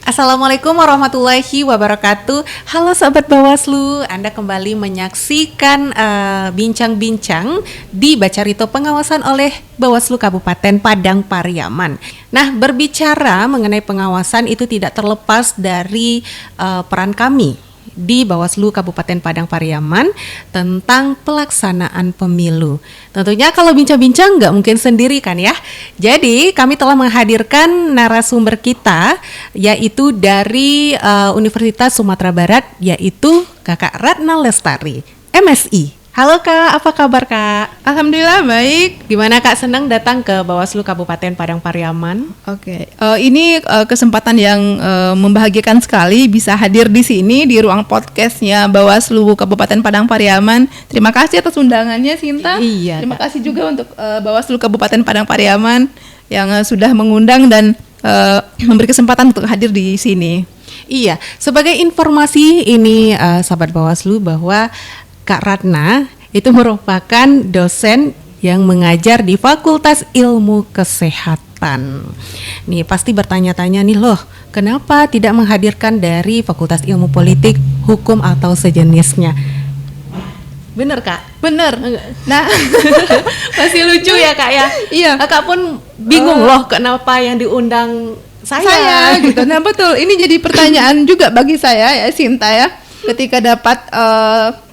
Assalamualaikum warahmatullahi wabarakatuh. Halo Sobat Bawaslu, Anda kembali menyaksikan bincang-bincang di Bacarito pengawasan oleh Bawaslu Kabupaten Padang Pariaman. Nah, berbicara mengenai pengawasan itu tidak terlepas dari peran kami di Bawaslu Kabupaten Padang Pariaman tentang pelaksanaan pemilu. Tentunya kalau bincang-bincang nggak mungkin sendiri kan ya. Jadi kami telah menghadirkan narasumber kita yaitu dari Universitas Sumatera Barat, yaitu Kakak Ratna Lestari, MSI. Halo Kak, apa kabar Kak? Alhamdulillah baik. Gimana Kak, senang datang ke Bawaslu Kabupaten Padang Pariaman? Oke, ini kesempatan yang membahagiakan sekali bisa hadir di sini di ruang podcastnya Bawaslu Kabupaten Padang Pariaman. Terima kasih atas undangannya Sinta. Iya. Terima kasih juga untuk Bawaslu Kabupaten Padang Pariaman yang sudah mengundang dan memberi kesempatan untuk hadir di sini. Iya, sebagai informasi ini sahabat Bawaslu bahwa Kak Ratna itu merupakan dosen yang mengajar di Fakultas Ilmu Kesehatan. Nih pasti bertanya-tanya nih loh, kenapa tidak menghadirkan dari Fakultas Ilmu Politik, Hukum atau sejenisnya? Bener Kak? Bener. Nah, masih lucu ya Kak ya? Iya. Kakak pun bingung loh kenapa yang diundang saya gitu. Nah betul, ini jadi pertanyaan juga bagi saya ya Sinta ya. Ketika dapat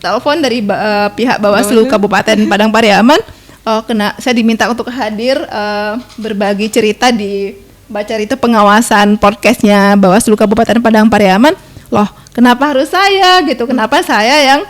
telepon dari pihak Bawaslu Kabupaten Padang Pariaman, saya diminta untuk hadir berbagi cerita di Bacarito pengawasan podcastnya Bawaslu Kabupaten Padang Pariaman. Loh, kenapa harus saya gitu? Kenapa saya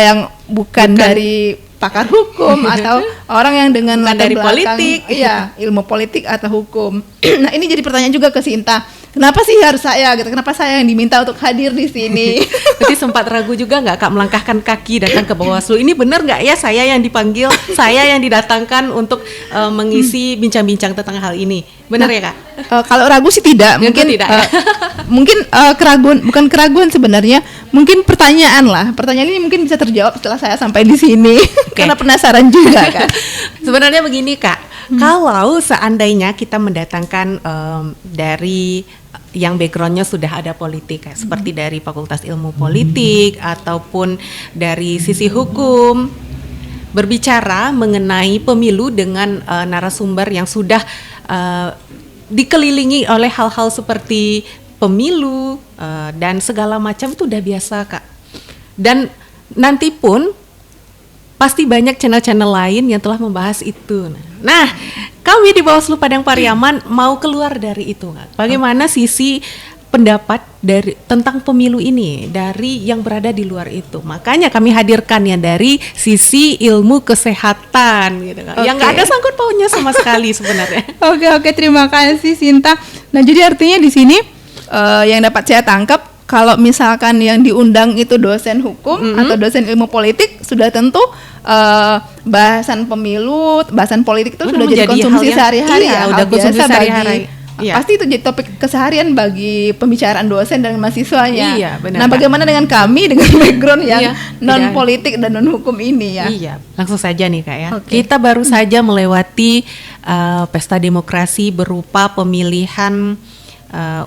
yang bukan dari pakar hukum atau orang yang dengan latar belakang politik, iya, ilmu politik atau hukum. Nah, ini jadi pertanyaan juga ke Sinta. Kenapa sih harus saya gitu? Kenapa saya yang diminta untuk hadir di sini? Berarti sempat ragu juga nggak Kak melangkahkan kaki datang ke Bawaslu? Ini benar nggak ya saya yang dipanggil, saya yang didatangkan untuk mengisi bincang-bincang tentang hal ini? Benar ya Kak? Kalau ragu sih tidak. Mungkin tidak. Mungkin keraguan, bukan keraguan sebenarnya. Mungkin pertanyaan lah. Pertanyaan ini mungkin bisa terjawab setelah saya sampai di sini. Okay. Karena penasaran juga kan. Sebenarnya begini Kak, kalau seandainya kita mendatangkan dari yang backgroundnya sudah ada politik, seperti dari Fakultas Ilmu Politik ataupun dari sisi hukum, berbicara mengenai pemilu dengan narasumber yang sudah dikelilingi oleh hal-hal seperti pemilu dan segala macam itu udah biasa Kak. Dan nanti pun pasti banyak channel-channel lain yang telah membahas itu. Nah, kami di Bawaslu Padang Pariaman mau keluar dari itu. Bagaimana sisi pendapat dari tentang pemilu ini dari yang berada di luar itu. Makanya kami hadirkan ya dari sisi ilmu kesehatan gitu kan. Yang nggak ada sangkut pautnya sama sekali sebenarnya. Oke, terima kasih Sinta. Nah, jadi artinya di sini yang dapat saya tangkap, kalau misalkan yang diundang itu dosen hukum atau dosen ilmu politik, sudah tentu bahasan pemilu, bahasan politik itu sudah jadi konsumsi sehari-hari ya, udah konsumsi sehari-hari. Pasti itu jadi topik keseharian bagi pembicaraan dosen dan mahasiswanya. Iya, benar. Nah, bagaimana dengan kami dengan background yang non politik dan non hukum ini ya? Iya, langsung saja nih Kak ya. Okay. Kita baru saja melewati pesta demokrasi berupa pemilihan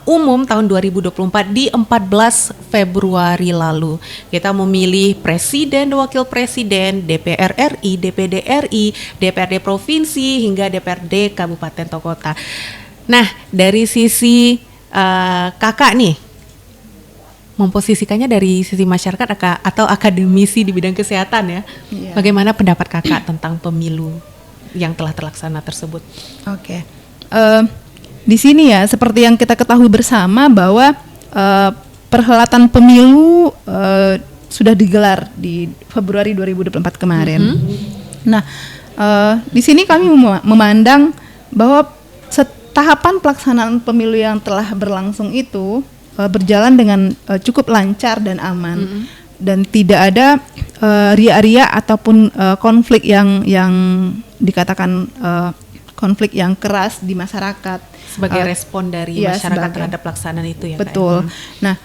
umum tahun 2024 di 14 Februari lalu. Kita memilih presiden, wakil presiden, DPR RI, DPD RI, DPRD provinsi hingga DPRD kabupaten atau kota. Nah, dari sisi kakak nih, memposisikannya dari sisi masyarakat atau akademisi di bidang kesehatan ya. Yeah. Bagaimana pendapat kakak tentang pemilu yang telah terlaksana tersebut? Oke. Di sini ya, seperti yang kita ketahui bersama bahwa perhelatan pemilu sudah digelar di Februari 2024 kemarin. Nah, di sini kami memandang bahwa tahapan pelaksanaan pemilu yang telah berlangsung itu berjalan dengan cukup lancar dan aman, dan tidak ada ria-ria ataupun konflik yang dikatakan konflik yang keras di masyarakat. Sebagai respon dari masyarakat terhadap pelaksanaan itu ya. Betul. Nah,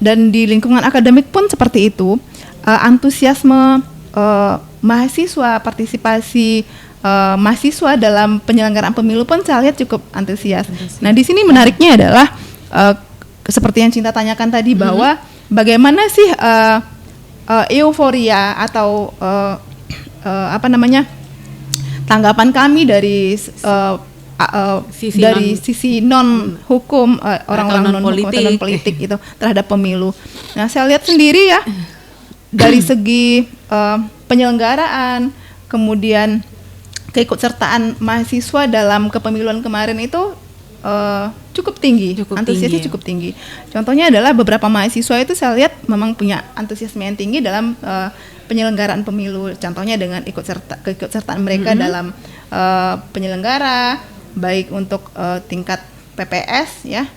dan di lingkungan akademik pun seperti itu, antusiasme mahasiswa, partisipasi mahasiswa dalam penyelenggaraan pemilu pun saya lihat cukup antusias. Nah, di sini menariknya adalah seperti yang Cinta tanyakan tadi bahwa bagaimana sih euforia atau tanggapan kami dari sisi non hukum orang-orang non hukum atau non politik itu terhadap pemilu. Nah, saya lihat sendiri ya dari segi penyelenggaraan, kemudian keikutsertaan mahasiswa dalam kepemiluan kemarin itu cukup tinggi, antusiasnya cukup tinggi. Contohnya adalah beberapa mahasiswa itu saya lihat memang punya antusiasme yang tinggi dalam penyelenggaraan pemilu. Contohnya dengan keikutsertaan mereka dalam penyelenggara, baik untuk tingkat PPS ya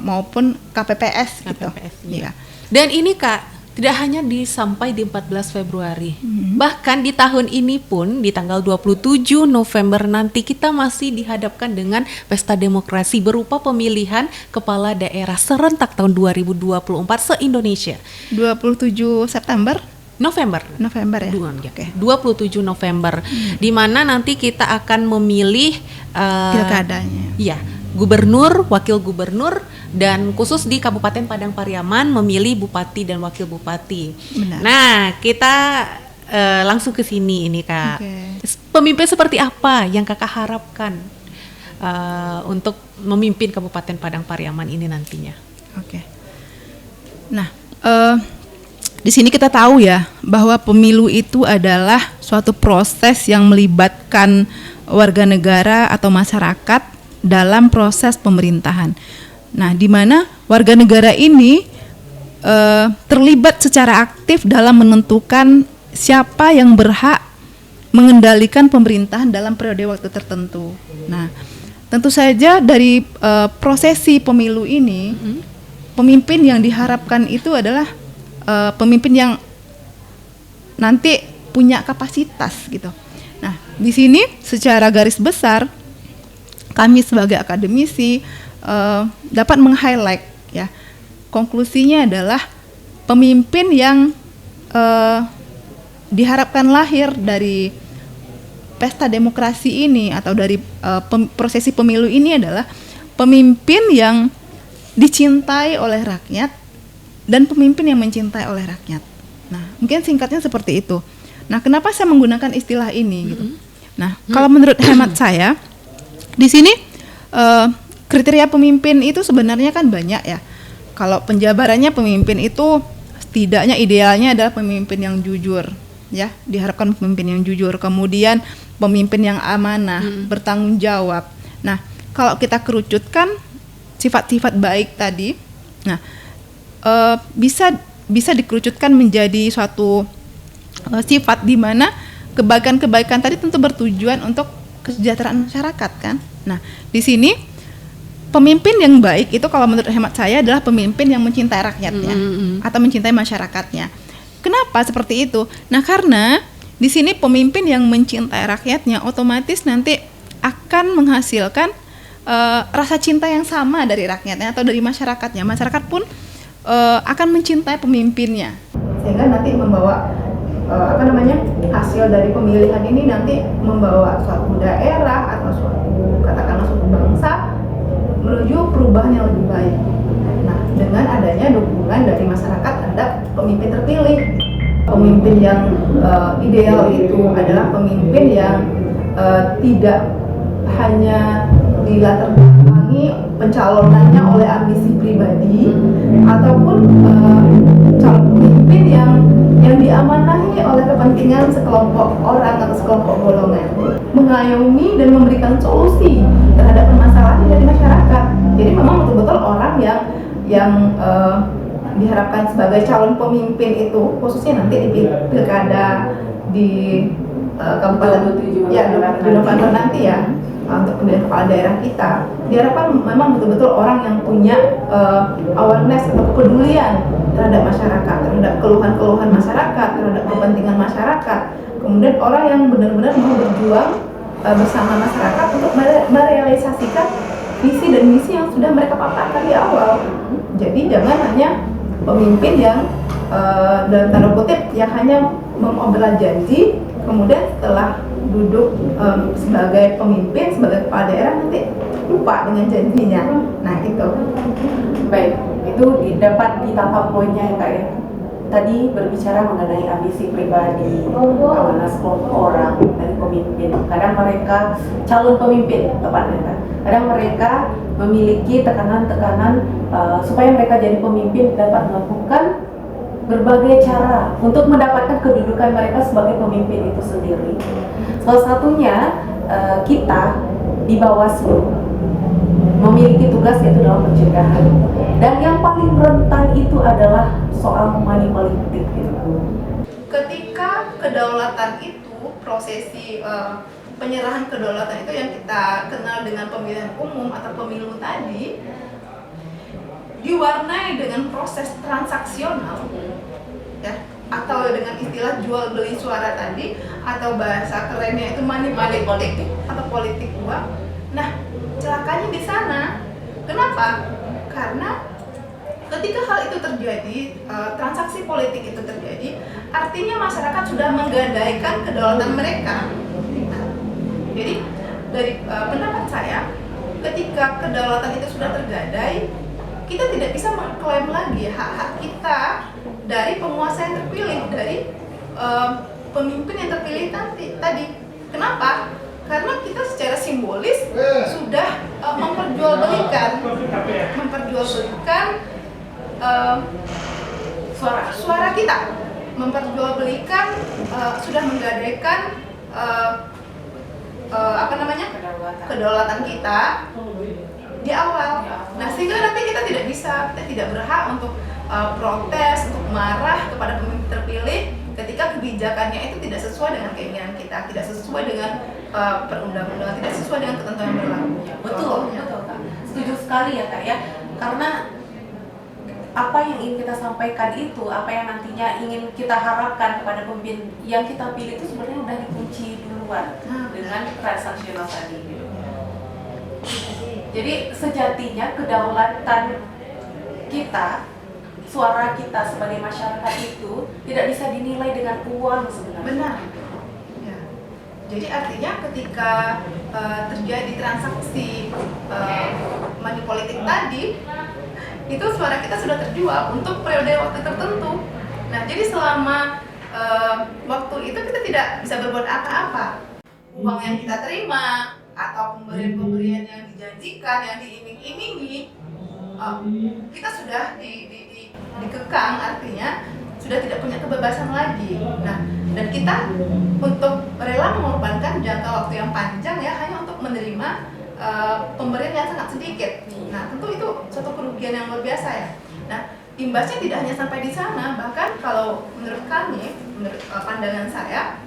maupun KPPS gitu. Ya. Dan ini Kak, tidak hanya sampai di 14 Februari. Bahkan di tahun ini pun di tanggal 27 November nanti kita masih dihadapkan dengan pesta demokrasi berupa pemilihan kepala daerah serentak tahun 2024 se-Indonesia. 27 September? November ya. Okay. 27 November. Di mana nanti kita akan memilih pilkadanya. Iya, gubernur, wakil gubernur, dan khusus di Kabupaten Padang Pariaman memilih bupati dan wakil bupati. Benar. Nah, kita langsung ke sini ini Kak. Okay. Pemimpin seperti apa yang Kakak harapkan untuk memimpin Kabupaten Padang Pariaman ini nantinya? Oke. Nah, di sini kita tahu ya bahwa pemilu itu adalah suatu proses yang melibatkan warga negara atau masyarakat dalam proses pemerintahan. Nah, di mana warga negara ini terlibat secara aktif dalam menentukan siapa yang berhak mengendalikan pemerintahan dalam periode waktu tertentu. Nah, tentu saja dari prosesi pemilu ini, pemimpin yang diharapkan itu adalah pemimpin yang nanti punya kapasitas gitu. Nah, di sini secara garis besar kami sebagai akademisi dapat meng-highlight ya. Konklusinya adalah pemimpin yang diharapkan lahir dari pesta demokrasi ini atau dari prosesi pemilu ini adalah pemimpin yang dicintai oleh rakyat dan pemimpin yang mencintai oleh rakyat. Nah, mungkin singkatnya seperti itu. Nah, kenapa saya menggunakan istilah ini gitu? Nah, kalau menurut hemat saya, di sini kriteria pemimpin itu sebenarnya kan banyak ya. Kalau penjabarannya pemimpin itu setidaknya idealnya adalah pemimpin yang jujur, ya. Diharapkan pemimpin yang jujur. Kemudian pemimpin yang amanah, bertanggung jawab. Nah, kalau kita kerucutkan sifat-sifat baik tadi, nah bisa dikerucutkan menjadi suatu sifat di mana kebaikan-kebaikan tadi tentu bertujuan untuk kesejahteraan masyarakat kan. Nah, di sini pemimpin yang baik itu kalau menurut hemat saya adalah pemimpin yang mencintai rakyatnya atau mencintai masyarakatnya. Kenapa seperti itu? Nah, karena di sini pemimpin yang mencintai rakyatnya otomatis nanti akan menghasilkan rasa cinta yang sama dari rakyatnya atau dari masyarakatnya. Masyarakat pun akan mencintai pemimpinnya sehingga nanti membawa hasil dari pemilihan ini nanti membawa suatu daerah atau suatu katakanlah suatu bangsa menuju perubahan yang lebih baik. Nah, dengan adanya dukungan dari masyarakat terhadap pemimpin terpilih, pemimpin yang ideal itu adalah pemimpin yang tidak hanya dilatar belakangi pencalonannya oleh ambisi pribadi ataupun calon pemimpin yang diamanahi oleh kepentingan sekelompok orang atau sekelompok golongan, mengayomi dan memberikan solusi terhadap permasalahan dari masyarakat. Jadi memang betul-betul orang yang diharapkan sebagai calon pemimpin itu khususnya nanti di pilkada di Kabupaten di November nanti ya, untuk pemilihan kepala daerah kita diharapkan memang betul-betul orang yang punya awareness atau kepedulian terhadap masyarakat, terhadap keluhan-keluhan masyarakat, terhadap kepentingan masyarakat. Kemudian orang yang benar-benar mau berjuang bersama masyarakat untuk merealisasikan visi dan misi yang sudah mereka paparkan di awal. Jadi jangan hanya pemimpin yang dalam tanda kutip yang hanya mengobrol janji, kemudian setelah duduk sebagai pemimpin, sebagai kepala daerah nanti lupa dengan janjinya. Nah itu. Baik, itu dapat ditangkap poinnya ya Kak ya. Tadi berbicara mengenai ambisi pribadi, awareness kelompok orang dari pemimpin. Kadang mereka calon pemimpin tepatnya kan. Kadang mereka memiliki tekanan-tekanan supaya mereka jadi pemimpin dapat melakukan berbagai cara untuk mendapatkan kedudukan mereka sebagai pemimpin itu sendiri. Salah satunya kita di Bawaslu memiliki tugas yaitu dalam pencegahan. Dan yang paling rentan itu adalah soal money politik gitu. Ketika kedaulatan itu, prosesi penyerahan kedaulatan itu yang kita kenal dengan pemilihan umum atau pemilu tadi, diwarnai dengan proses transaksional, ya, atau dengan istilah jual beli suara tadi, atau bahasa kerennya itu money politik atau politik uang. Nah, celakanya di sana. Kenapa? Karena ketika hal itu terjadi, transaksi politik itu terjadi, artinya masyarakat sudah menggadaikan kedaulatan mereka. Nah, jadi dari pendapat saya, ketika kedaulatan itu sudah tergadai, kita tidak bisa mengklaim lagi hak-hak kita dari penguasa yang terpilih, dari pemimpin yang terpilih tadi. Kenapa? Karena kita secara simbolis sudah memperjualbelikan suara kita, memperjualbelikan, sudah menggadaikan kedaulatan kita di awal. Nah, sehingga nanti kita tidak berhak untuk protes, untuk marah kepada pemimpin terpilih ketika kebijakannya itu tidak sesuai dengan keinginan kita, tidak sesuai dengan perundang-undangan, tidak sesuai dengan ketentuan yang berlaku. Betul Kak. Setuju sekali ya Kak ya. Karena apa yang ingin kita sampaikan itu, apa yang nantinya ingin kita harapkan kepada pemimpin yang kita pilih itu sebenarnya udah dikunci duluan dengan transaksional tadi gitu. Jadi sejatinya kedaulatan kita, suara kita sebagai masyarakat itu tidak bisa dinilai dengan uang sebenarnya. Benar. Ya. Jadi artinya ketika terjadi transaksi money politik tadi, itu suara kita sudah terjual untuk periode waktu tertentu. Nah, jadi selama waktu itu kita tidak bisa berbuat apa-apa. Uang yang kita terima atau pemberian-pemberian yang dijanjikan, yang diiming-imingi, kita sudah dikekang, artinya sudah tidak punya kebebasan lagi. Nah, dan kita untuk rela mengorbankan jangka waktu yang panjang ya hanya untuk menerima pemberian yang sangat sedikit. Nah, tentu itu suatu kerugian yang luar biasa ya. Nah, imbasnya tidak hanya sampai di sana, bahkan kalau menurut kami, menurut pandangan saya,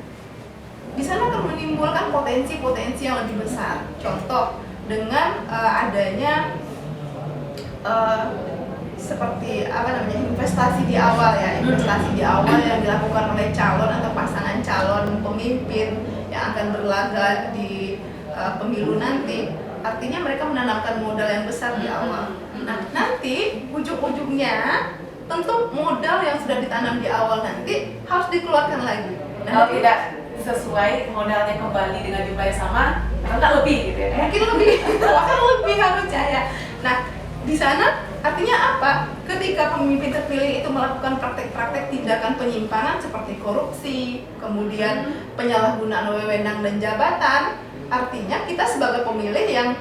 di sana akan menimbulkan potensi-potensi yang lebih besar. Contoh dengan adanya seperti investasi di awal ya, investasi di awal yang dilakukan oleh calon atau pasangan calon pemimpin yang akan berlaga di pemilu nanti, artinya mereka menanamkan modal yang besar di awal. Nah, nanti ujung-ujungnya tentu modal yang sudah ditanam di awal nanti harus dikeluarkan lagi. Kalau tidak sesuai modalnya kembali dengan jumlah yang sama, atau enggak lebih gitu ya? Mungkin lebih, bahkan lebih harusnya ya. Nah, di sana artinya apa? Ketika pemimpin terpilih itu melakukan praktek-praktek tindakan penyimpangan seperti korupsi, kemudian penyalahgunaan wewenang dan jabatan, artinya kita sebagai pemilih yang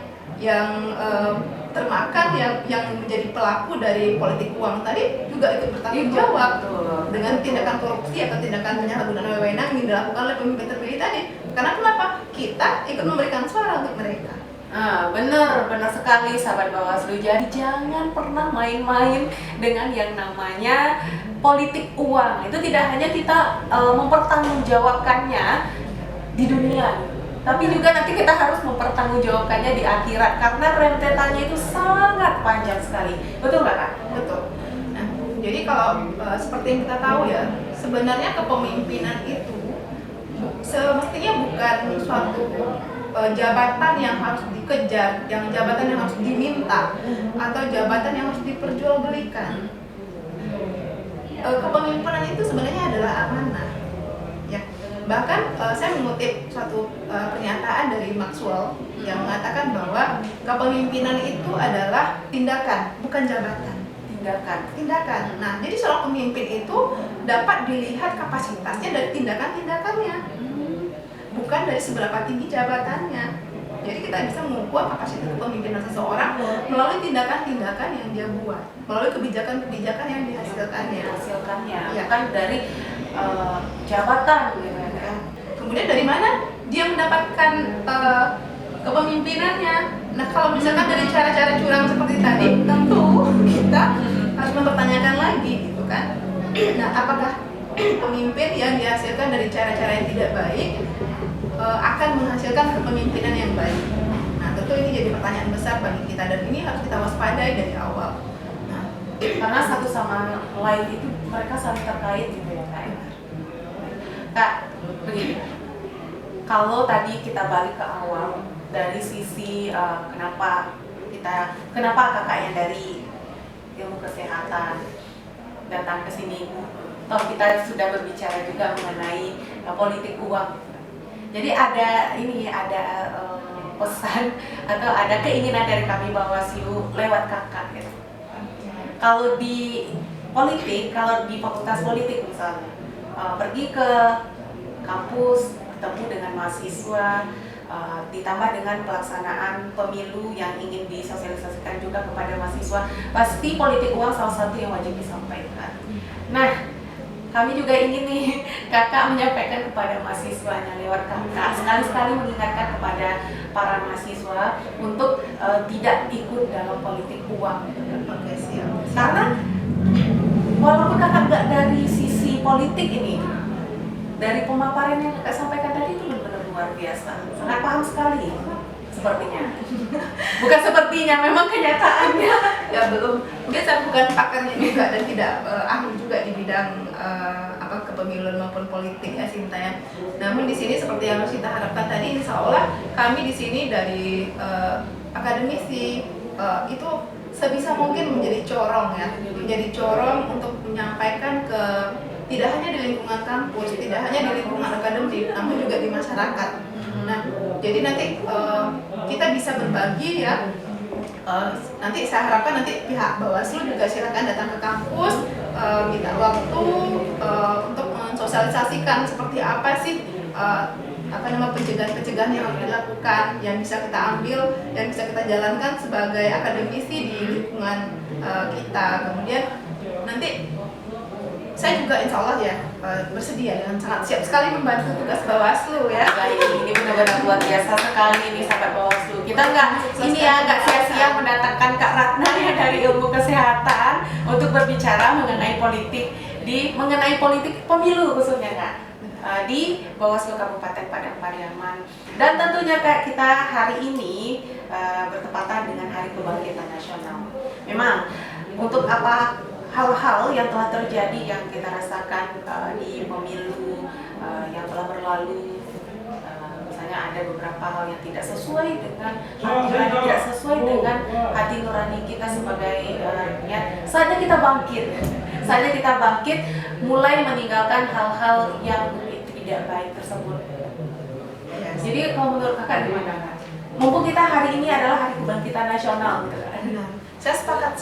termakan, yang menjadi pelaku dari politik uang tadi juga ikut bertanggung jawab dengan tindakan korupsi atau tindakan penyalahgunaan wewenang yang dilakukan oleh pemimpin terpilih tadi. Karena kenapa? Kita ikut memberikan suara untuk mereka. Benar sekali sahabat Bawaslu. Jadi jangan pernah main-main dengan yang namanya politik uang. Itu tidak hanya kita mempertanggungjawabkannya di dunia, tapi juga nanti kita harus mempertanggungjawabkannya di akhirat karena rentetannya itu sangat panjang sekali. Betul nggak Kak? Betul. Nah, jadi kalau seperti yang kita tahu ya, sebenarnya kepemimpinan itu semestinya bukan suatu jabatan yang harus dikejar, yang jabatan yang harus diminta, atau jabatan yang harus diperjualbelikan. Kepemimpinan itu sebenarnya adalah amanah, ya. Bahkan saya mengutip suatu pernyataan dari Maxwell yang mengatakan bahwa kepemimpinan itu adalah tindakan, bukan jabatan. Tindakan. Nah, jadi seorang pemimpin itu dapat dilihat kapasitasnya dari tindakan-tindakannya, bukan dari seberapa tinggi jabatannya. Jadi kita bisa mengukur kapasitas kepemimpinan seseorang melalui tindakan-tindakan yang dia buat, melalui kebijakan-kebijakan yang dihasilkannya. Ya. Bukan dari jabatan gitu ya. Kemudian dari mana dia mendapatkan kepemimpinannya? Nah, kalau misalkan dari cara-cara curang seperti tadi, tentu kita harus mempertanyakan lagi gitu kan. Nah, apakah pemimpin yang dihasilkan dari cara-cara yang tidak baik akan menghasilkan kepemimpinan yang baik? Nah, tentu ini jadi pertanyaan besar bagi kita dan ini harus kita waspadai dari awal. Nah, Karena satu sama lain itu mereka saling terkait gitu ya Kak. Kak, begini. Kalau tadi kita balik ke awal dari sisi kenapa kakak yang dari ilmu kesehatan datang ke sini, toh kita sudah berbicara juga mengenai politik uang. Jadi ada pesan atau ada keinginan dari kami Bawaslu lewat kakak gitu. Kalau di politik, kalau di fakultas politik misalnya, pergi ke kampus, ketemu dengan mahasiswa, ditambah dengan pelaksanaan pemilu yang ingin disosialisasikan juga kepada mahasiswa, pasti politik uang salah satu yang wajib disampaikan. Nah, kami juga ingin nih kakak menyampaikan kepada mahasiswanya lewat kakak, sekali-sekali mengingatkan kepada para mahasiswa untuk tidak ikut dalam politik uang. Oke, siap. Karena walaupun kakak nggak dari sisi politik ini, dari pemaparan yang kakak sampaikan tadi itu benar-benar luar biasa, sangat paham sekali sepertinya. Bukan sepertinya, memang kenyataannya. Ya belum, mungkin saya bukan pakarnya juga dan tidak ahli juga di bidang kepemiluan maupun politik ya Sinta ya. Namun di sini seperti yang kita harapkan tadi, insya Allah kami di sini dari akademisi itu sebisa mungkin menjadi corong ya, menjadi corong untuk menyampaikan ke tidak hanya di lingkungan kampus, tidak hanya di lingkungan akademik, namun juga di masyarakat. Nah, jadi nanti kita bisa berbagi ya. Nanti saya harapkan nanti pihak Bawaslu juga silakan datang ke kampus, minta waktu untuk mensosialisasikan seperti apa sih pencegahan-pencegahan yang harus dilakukan, yang bisa kita ambil, yang bisa kita jalankan sebagai akademisi di lingkungan kita. Kemudian nanti saya juga insya Allah ya bersedia dengan sangat siap sekali membantu tugas Bawaslu ya. Ini benar-benar luar biasa sekali nih sahabat Bawaslu. Kita nggak sia-sia mendatangkan Kak Ratna ya dari ilmu kesehatan untuk berbicara mengenai politik pemilu khususnya Kak. Di Bawaslu Kabupaten Padang Pariaman. Dan tentunya Kak, kita hari ini bertepatan dengan Hari Kebangkitan Nasional. Memang untuk apa hal-hal yang telah terjadi yang kita rasakan di pemilu yang telah berlalu, misalnya ada beberapa hal yang tidak sesuai dengan hati nurani kita sebagai rakyat. Saatnya kita bangkit, mulai meninggalkan hal-hal yang tidak baik tersebut. Jadi kalau menurut kakak gimana Kak? Mumpung kita hari ini adalah Hari Kebangkitan Nasional gitu kan? Saya sepakat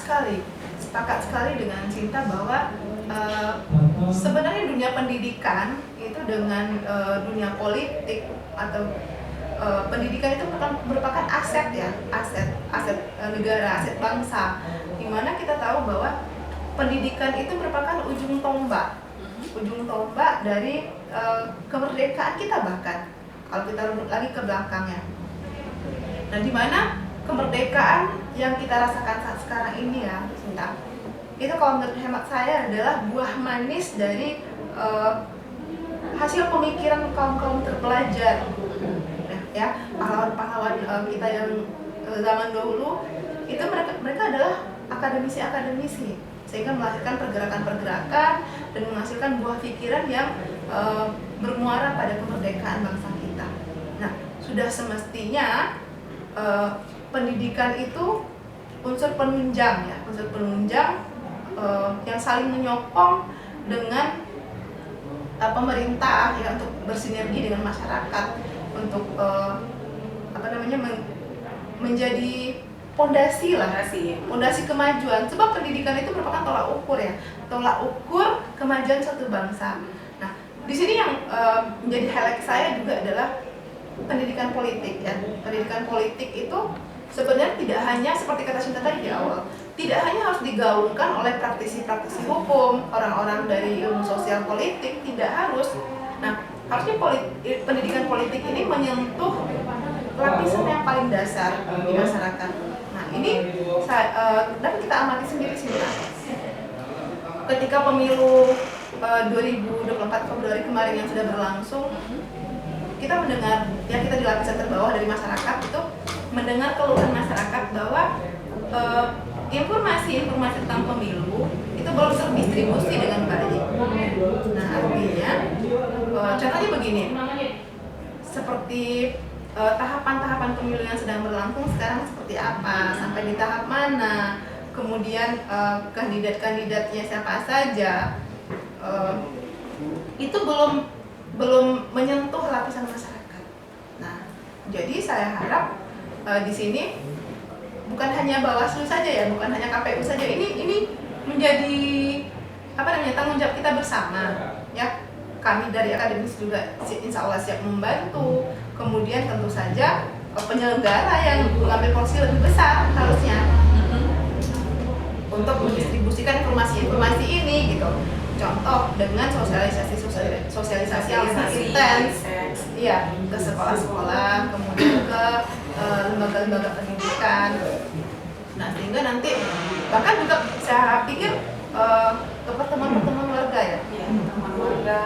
sekali dengan Sinta bahwa sebenarnya dunia pendidikan itu dengan dunia politik atau pendidikan itu merupakan aset ya, aset negara, aset bangsa. Dimana kita tahu bahwa pendidikan itu merupakan ujung tombak dari kemerdekaan kita, bahkan kalau kita runut lagi ke belakangnya. Nah, di mana kemerdekaan yang kita rasakan saat sekarang ini ya, Sinta, itu kalau menurut hemat saya adalah buah manis dari hasil pemikiran kaum terpelajar. Ya, pahlawan-pahlawan kita yang zaman dahulu itu mereka adalah akademisi, sehingga melahirkan pergerakan-pergerakan dan menghasilkan buah pikiran yang bermuara pada kemerdekaan bangsa kita. Nah, sudah semestinya pendidikan itu unsur penunjang yang saling menyokong dengan pemerintah ya untuk bersinergi dengan masyarakat untuk menjadi pondasi kemajuan. Sebab pendidikan itu merupakan tolak ukur kemajuan suatu bangsa. Nah, di sini yang menjadi highlight saya juga adalah pendidikan politik ya. Pendidikan politik itu sebenarnya tidak hanya seperti kata Sinta tadi di awal, tidak hanya harus digaungkan oleh praktisi-praktisi hukum, orang-orang dari ilmu sosial politik, tidak harus. Nah, harusnya pendidikan politik ini menyentuh lapisan yang paling dasar di masyarakat. Nah, ini dapat kita amati sendiri sih. Ketika pemilu 2024 Februari kemarin yang sudah berlangsung, kita mendengar, ya kita di lapisan terbawah dari masyarakat itu mendengar keluhan masyarakat bahwa informasi tentang pemilu itu belum terdistribusi dengan baik. Nah, artinya contohnya begini, seperti tahapan-tahapan pemilu yang sedang berlangsung sekarang seperti apa, sampai di tahap mana, kemudian kandidat-kandidatnya siapa saja, itu belum menyentuh lapisan masyarakat. Nah, jadi saya harap di sini bukan hanya Bawaslu saja ya, bukan hanya KPU saja, ini menjadi tanggung jawab kita bersama ya. Kami dari akademis juga insya Allah siap membantu. Kemudian tentu saja penyelenggara yang mengambil porsi lebih besar harusnya untuk mendistribusikan informasi ini gitu. Contoh dengan sosialisasi yang sangat intens, iya, ke sekolah-sekolah, kemudian ke lembaga-lembaga pendidikan. Nah, sehingga nanti bahkan juga saya pikir ke pertemuan-pertemuan warga ya, pertemuan warga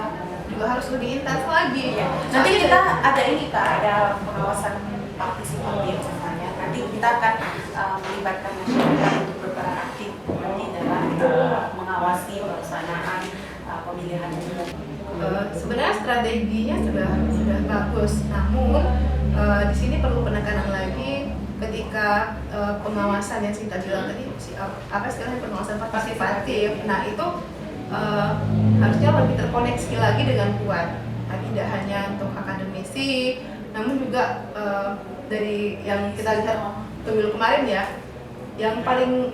juga harus lebih intens lagi. Nanti kita ada ini Kak, ada pengawasan partisipatif misalnya. Nanti kita akan melibatkan masyarakat untuk berperan aktif di dalam mengawasi pelaksanaan pemilihan umum. Sebenarnya strateginya sudah bagus, namun di sini perlu penekanan lagi ketika pengawasan yang kita bilang tadi, istilahnya pengawasan partisipatif. Nah, itu harusnya lebih terkoneksi lagi dengan kuat. Nah, tidak hanya untuk akademisi, namun juga dari yang kita lihat pemilu kemarin ya, yang paling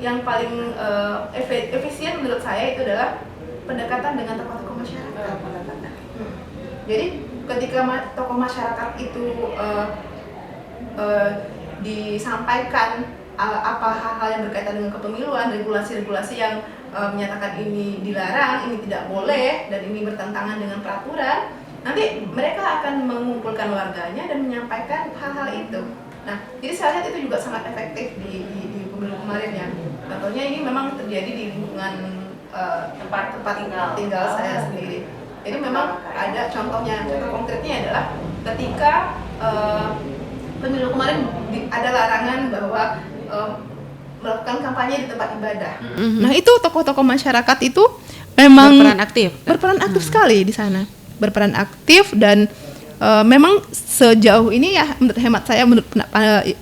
efisien menurut saya itu adalah pendekatan dengan tokoh-tokoh masyarakat. Jadi ketika tokoh masyarakat itu disampaikan apa hal-hal yang berkaitan dengan kepemiluan, regulasi-regulasi yang menyatakan ini dilarang, ini tidak boleh, dan ini bertentangan dengan peraturan, nanti mereka akan mengumpulkan warganya dan menyampaikan hal-hal itu. Nah, jadi saya lihat itu juga sangat efektif di pemilu kemarin ya. Contohnya ini memang terjadi di lingkungan tempat tinggal saya sendiri. Jadi memang ada contoh konkretnya adalah ketika pemilu kemarin ada larangan bahwa melakukan kampanye di tempat ibadah. Nah, itu tokoh-tokoh masyarakat itu memang berperan aktif sekali di sana. Berperan aktif dan memang sejauh ini ya menurut hemat saya,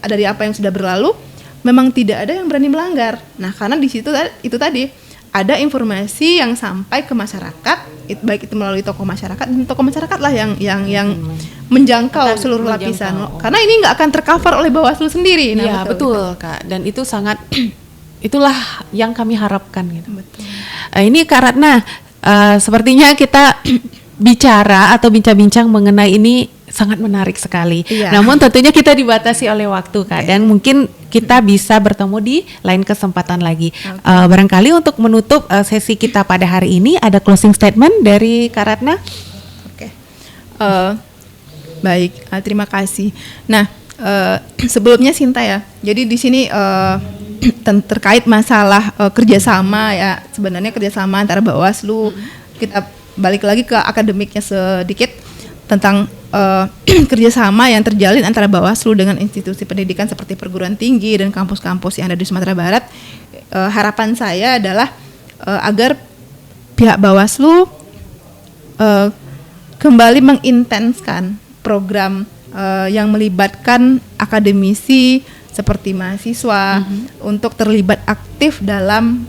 dari apa yang sudah berlalu, memang tidak ada yang berani melanggar. Nah, karena di situ itu tadi ada informasi yang sampai ke masyarakat, baik itu melalui tokoh masyarakat, dan tokoh masyarakat lah yang menjangkau seluruh lapisan. Karena ini nggak akan tercover oleh Bawaslu sendiri. Iya, betul Kak. Dan itu sangat itulah yang kami harapkan gitu. Betul. Ini Kak Ratna, sepertinya kita bicara atau bincang-bincang mengenai ini sangat menarik sekali. Iya. Namun tentunya kita dibatasi oleh waktu Kak, dan mungkin kita bisa bertemu di lain kesempatan lagi. Barangkali untuk menutup sesi kita pada hari ini ada closing statement dari Kak Ratna. Oke. Baik, terima kasih. Nah, sebelumnya Sinta ya. Jadi di sini terkait masalah kerjasama ya, sebenarnya kerjasama antara Bawaslu, kita balik lagi ke akademiknya sedikit tentang kerjasama yang terjalin antara Bawaslu dengan institusi pendidikan seperti perguruan tinggi dan kampus-kampus yang ada di Sumatera Barat. Harapan saya adalah agar pihak Bawaslu kembali mengintenskan program yang melibatkan akademisi seperti mahasiswa untuk terlibat aktif dalam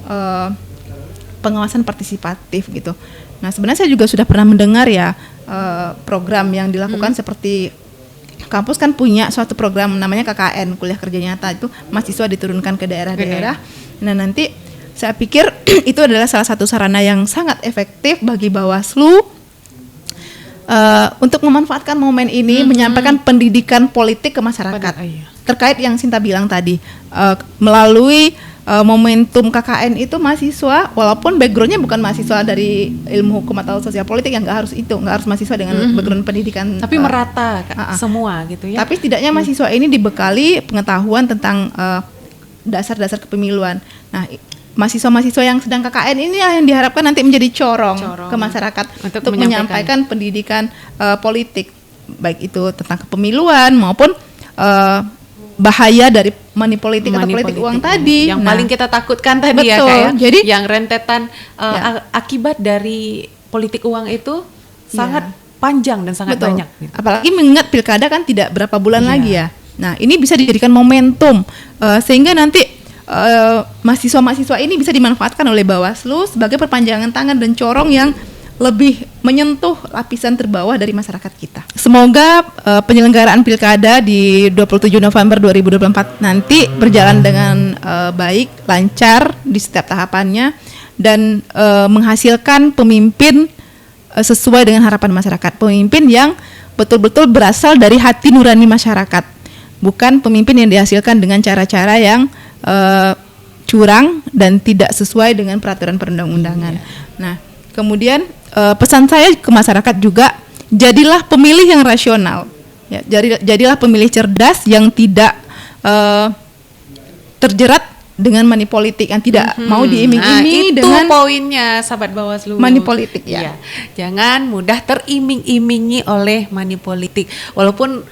pengawasan partisipatif gitu. Nah, sebenarnya saya juga sudah pernah mendengar ya program yang dilakukan seperti kampus kan punya suatu program namanya KKN, kuliah kerja nyata, itu mahasiswa diturunkan ke daerah-daerah. Nah, nanti saya pikir itu adalah salah satu sarana yang sangat efektif bagi Bawaslu untuk memanfaatkan momen ini menyampaikan pendidikan politik ke masyarakat. Terkait yang Sinta bilang tadi, melalui momentum KKN itu mahasiswa, walaupun backgroundnya bukan mahasiswa dari ilmu hukum atau sosial politik, yang nggak harus mahasiswa dengan background pendidikan, tapi merata semua gitu ya. Tapi setidaknya mahasiswa ini dibekali pengetahuan tentang dasar-dasar kepemiluan. Nah, mahasiswa-mahasiswa yang sedang KKN ini yang diharapkan nanti menjadi corong ke masyarakat untuk menyampaikan pendidikan politik, baik itu tentang kepemiluan maupun bahaya dari money politik atau politik uang tadi. Yang paling kita takutkan tadi ya, betul. Kak, ya. Jadi yang rentetan akibat dari politik uang itu sangat panjang dan sangat banyak. Gitu. Apalagi mengingat pilkada kan tidak berapa bulan lagi ya. Nah, ini bisa dijadikan momentum sehingga nanti mahasiswa-mahasiswa ini bisa dimanfaatkan oleh Bawaslu sebagai perpanjangan tangan dan corong yang lebih menyentuh lapisan terbawah dari masyarakat kita. Semoga penyelenggaraan pilkada di 27 November 2024 nanti berjalan dengan baik, lancar di setiap tahapannya, dan menghasilkan pemimpin sesuai dengan harapan masyarakat. Pemimpin yang betul-betul berasal dari hati nurani masyarakat, bukan pemimpin yang dihasilkan dengan cara-cara yang curang dan tidak sesuai dengan peraturan perundang-undangan. Nah, kemudian pesan saya ke masyarakat juga, jadilah pemilih yang rasional, ya, jadilah pemilih cerdas yang tidak terjerat dengan money politik, yang tidak mau diiming-iming dengan poinnya, sahabat Bawaslu. Money politik ya. Jangan mudah teriming-imingi oleh money politik, walaupun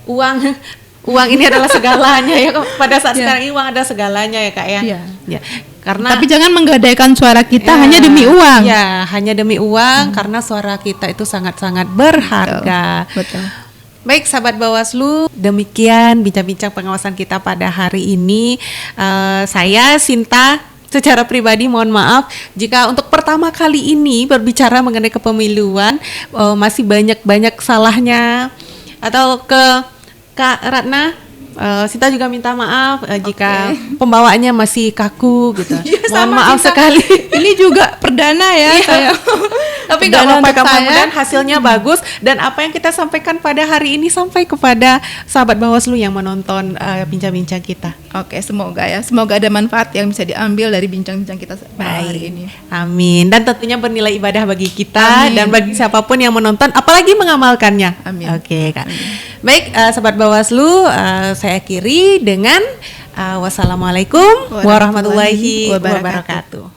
uang ini adalah segalanya ya. Pada saat sekarang ini uang adalah segalanya ya, Kak ya. Ya. Karena, tapi jangan menggadaikan suara kita hanya demi uang. Ya, hanya demi uang, karena suara kita itu sangat-sangat berharga. Betul. Baik, sahabat Bawaslu, demikian bincang-bincang pengawasan kita pada hari ini. Saya Sinta, secara pribadi mohon maaf jika untuk pertama kali ini berbicara mengenai kepemiluan masih banyak salahnya, atau ke Kak Ratna, Sinta juga minta maaf jika pembawaannya masih kaku gitu. Mohon maaf sekali. Ini juga perdana ya saya. Tapi nggak apa-apa, mudah-mudahan hasilnya bagus dan apa yang kita sampaikan pada hari ini sampai kepada sahabat Bawaslu yang menonton bincang-bincang kita. Oke, semoga ada manfaat yang bisa diambil dari bincang-bincang kita hari ini. Amin. Dan tentunya bernilai ibadah bagi kita dan bagi siapapun yang menonton, apalagi mengamalkannya. Amin. Oke, Kak. Baik, sahabat Bawaslu, saya akhiri dengan wassalamualaikum warahmatullahi wabarakatuh.